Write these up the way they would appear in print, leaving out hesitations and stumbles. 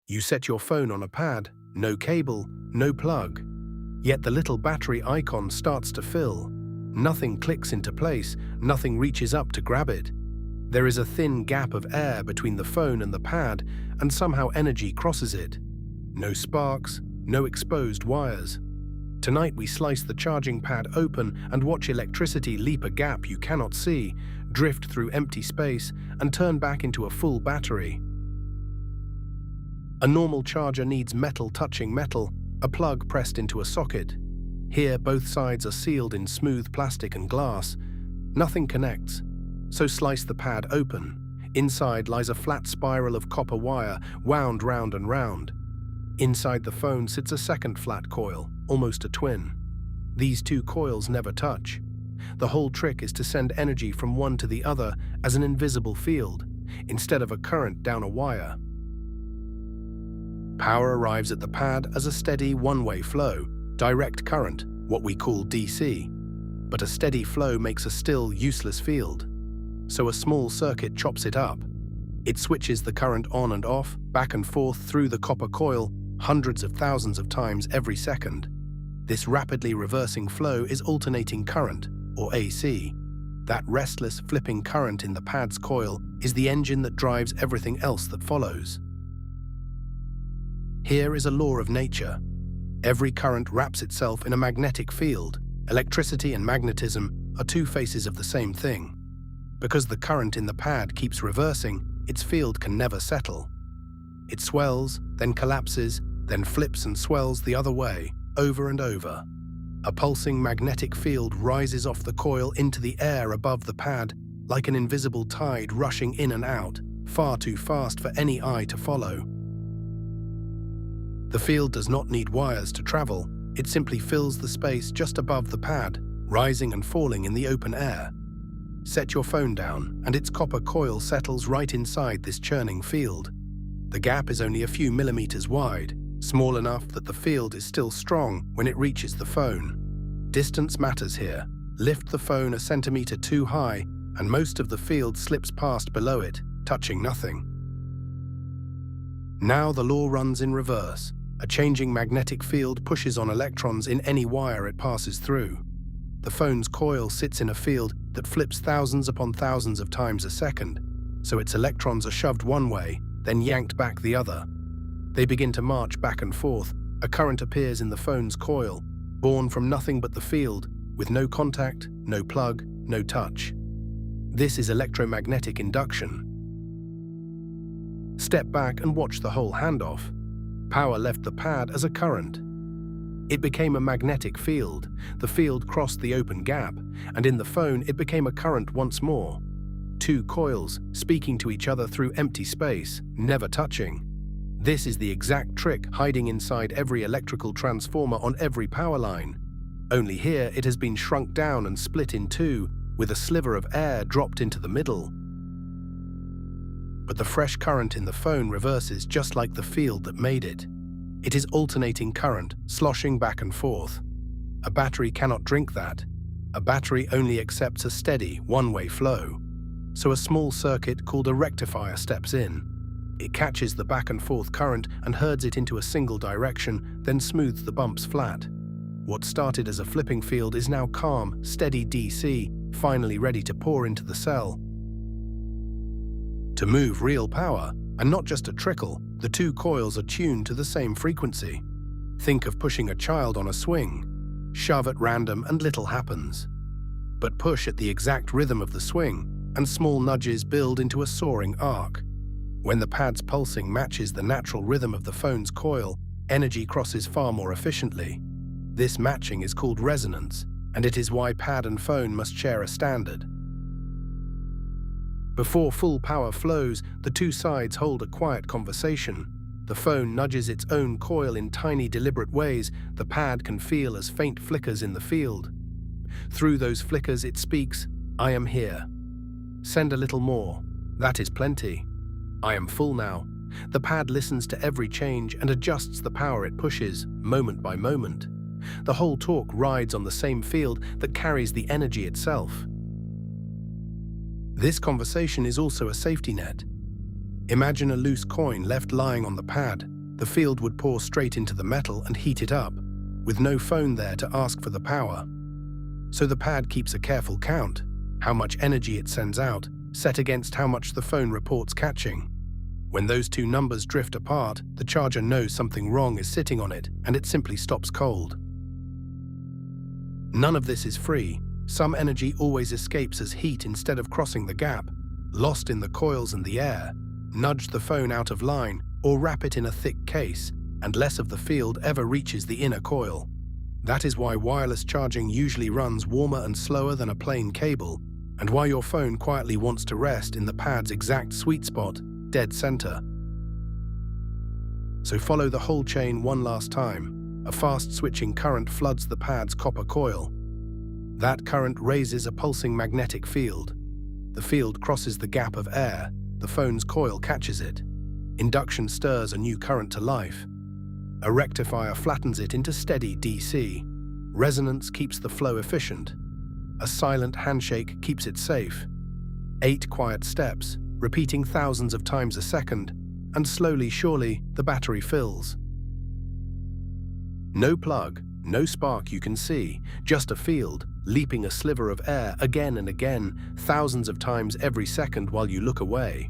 You set your phone on a pad, no cable, no plug. Yet the little battery icon starts to fill. Nothing clicks into place, nothing reaches up to grab it. There is a thin gap of air between the phone and the pad, and somehow energy crosses it. No sparks, no exposed wires. Tonight we slice the charging pad open and watch electricity leap a gap you cannot see, drift through empty space, and turn back into a full battery. A normal charger needs metal touching metal, a plug pressed into a socket. Here both sides are sealed in smooth plastic and glass. Nothing connects, so slice the pad open. Inside lies a flat spiral of copper wire, wound round and round. Inside the phone sits a second flat coil, almost a twin. These two coils never touch. The whole trick is to send energy from one to the other as an invisible field, instead of a current down a wire. Power arrives at the pad as a steady one-way flow, direct current, what we call DC. But a steady flow makes a still, useless field. So a small circuit chops it up. It switches the current on and off, back and forth through the copper coil, hundreds of thousands of times every second. This rapidly reversing flow is alternating current, or AC. That restless, flipping current in the pad's coil is the engine that drives everything else that follows. Here is a law of nature. Every current wraps itself in a magnetic field. Electricity and magnetism are two faces of the same thing. Because the current in the pad keeps reversing, its field can never settle. It swells, then collapses, then flips and swells the other way, over and over. A pulsing magnetic field rises off the coil into the air above the pad, like an invisible tide rushing in and out, far too fast for any eye to follow. The field does not need wires to travel, it simply fills the space just above the pad, rising and falling in the open air. Set your phone down, and its copper coil settles right inside this churning field. The gap is only a few millimeters wide, small enough that the field is still strong when it reaches the phone. Distance matters here. Lift the phone a centimeter too high, and most of the field slips past below it, touching nothing. Now the law runs in reverse. A changing magnetic field pushes on electrons in any wire it passes through. The phone's coil sits in a field that flips thousands upon thousands of times a second, so its electrons are shoved one way, then yanked back the other. They begin to march back and forth. A current appears in the phone's coil, born from nothing but the field, with no contact, no plug, no touch. This is electromagnetic induction. Step back and watch the whole handoff. Power left the pad as a current. It became a magnetic field. The field crossed the open gap, and in the phone it became a current once more. Two coils speaking to each other through empty space, never touching. This is the exact trick hiding inside every electrical transformer on every power line. Only here it has been shrunk down and split in two, with a sliver of air dropped into the middle. But the fresh current in the phone reverses just like the field that made it. It is alternating current, sloshing back and forth. A battery cannot drink that. A battery only accepts a steady, one-way flow. So a small circuit called a rectifier steps in. It catches the back and forth current and herds it into a single direction, then smooths the bumps flat. What started as a flipping field is now calm, steady DC, finally ready to pour into the cell. To move real power, and not just a trickle, the two coils are tuned to the same frequency. Think of pushing a child on a swing. Shove at random and little happens. But push at the exact rhythm of the swing, and small nudges build into a soaring arc. When the pad's pulsing matches the natural rhythm of the phone's coil, energy crosses far more efficiently. This matching is called resonance, and it is why pad and phone must share a standard. Before full power flows, the two sides hold a quiet conversation. The phone nudges its own coil in tiny, deliberate ways the pad can feel as faint flickers in the field. Through those flickers it speaks, "I am here. Send a little more. That is plenty. I am full now." The pad listens to every change and adjusts the power it pushes, moment by moment. The whole talk rides on the same field that carries the energy itself. This conversation is also a safety net. Imagine a loose coin left lying on the pad. The field would pour straight into the metal and heat it up, with no phone there to ask for the power. So the pad keeps a careful count, how much energy it sends out, set against how much the phone reports catching. When those two numbers drift apart, the charger knows something wrong is sitting on it, and it simply stops cold. None of this is free. Some energy always escapes as heat instead of crossing the gap, lost in the coils and the air, nudge the phone out of line, or wrap it in a thick case, and less of the field ever reaches the inner coil. That is why wireless charging usually runs warmer and slower than a plain cable, and why your phone quietly wants to rest in the pad's exact sweet spot, dead center. So follow the whole chain one last time. A fast switching current floods the pad's copper coil. That current raises a pulsing magnetic field. The field crosses the gap of air. The phone's coil catches it. Induction stirs a new current to life. A rectifier flattens it into steady DC. Resonance keeps the flow efficient. A silent handshake keeps it safe. 8 quiet steps, repeating thousands of times a second, and slowly, surely, the battery fills. No plug, no spark you can see, just a field, leaping a sliver of air again and again, thousands of times every second while you look away.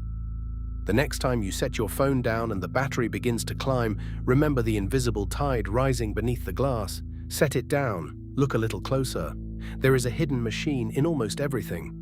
The next time you set your phone down and the battery begins to climb, remember the invisible tide rising beneath the glass. Set it down, look a little closer. There is a hidden machine in almost everything.